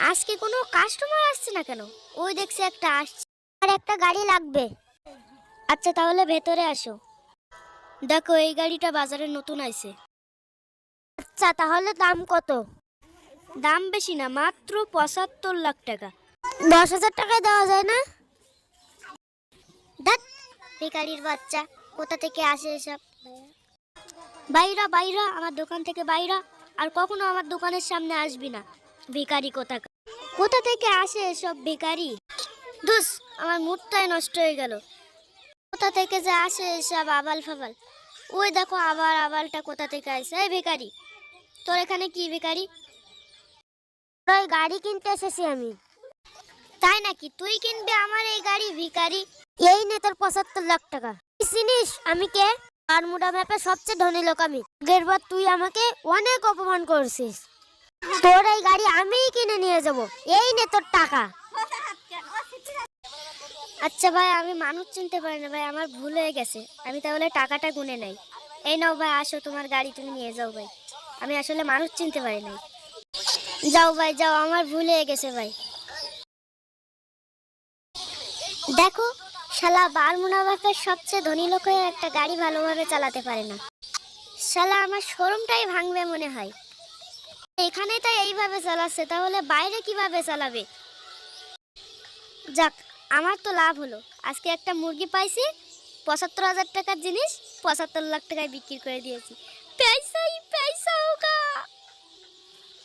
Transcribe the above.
আজকে কোনো কাস্টমার আসছে না কেন? ওই দেখছি একটা আসছে। আর একটা গাড়ি লাগবে। আচ্ছা তাহলে ভেতরে আসো। দেখো এই গাড়িটা বাজারে নতুন আইছে। আচ্ছা তাহলে দাম কত? দাম বেশি না, মাত্র ৭৫ লাখ টাকা। ১০,০০০ টাকায় দেওয়া যায় না? ধ্যাৎ, বেকারির বাচ্চা, কোথা থেকে আসে এসব? বাইরা বাইরা আমার দোকান থেকে বাইরা, আর কখনো আমার দোকানের সামনে আসবি না। ভিখারি কোথাকার। কোথা থেকে আসে এসব ভিখারি? ধুস, আমার মুডটাই নষ্ট হয়ে গেল। কোথা থেকে যে আসে এসব আবাল ফাবাল। ওই দেখো আবার আবালটা কোথা থেকে আসে। এই ভিখারি, তোর এখানে কি ভিখারি? ওই গাড়ি কিনতে এসেছি আমি। তাই নাকি? তুই কিনবি আমার এই গাড়ি, ভিখারি? এই নে তোর ৭৫ লাখ টাকা। চিনিস আমি কে? বারমুডা ম্যাপে সবচেয়ে ধনী লোক আমি। আগেরবার তুই আমাকে অনেক অপমান করছিস। তোর এই গাড়ি আমিই কিনে নিয়ে যাব। এই নে তোর টাকা। আচ্ছা ভাই, আমি মানুষ চিনতে পারি না ভাই, আমার ভুল হয়ে গেছে। আমি তাহলে টাকাটা গুনে নেই। এই নাও ভাই, আসো, তোমার গাড়ি তুমি নিয়ে যাও ভাই। আমি আসলে মানুষ চিনতে পারি নাই। যাও ভাই যাও, আমার ভুল হয়ে গেছে ভাই। দেখো, শালা বারমুনা বাপের সবচেয়ে ধনী লোক হয়ে একটা গাড়ি ভালোভাবে চালাতে পারে না। শালা আমার শোরুমটাই ভাঙবে মনে হয়। এখানে তাই এইভাবে চালাচ্ছে, তাহলে বাইরে কিভাবে চালাবে? যাক, আমার তো লাভ হলো। আজকে একটা মুরগি পাইছি, ৭৫,০০০ টাকার জিনিস ৭৫ লাখ টাকায় বিক্রি করে দিয়েছি।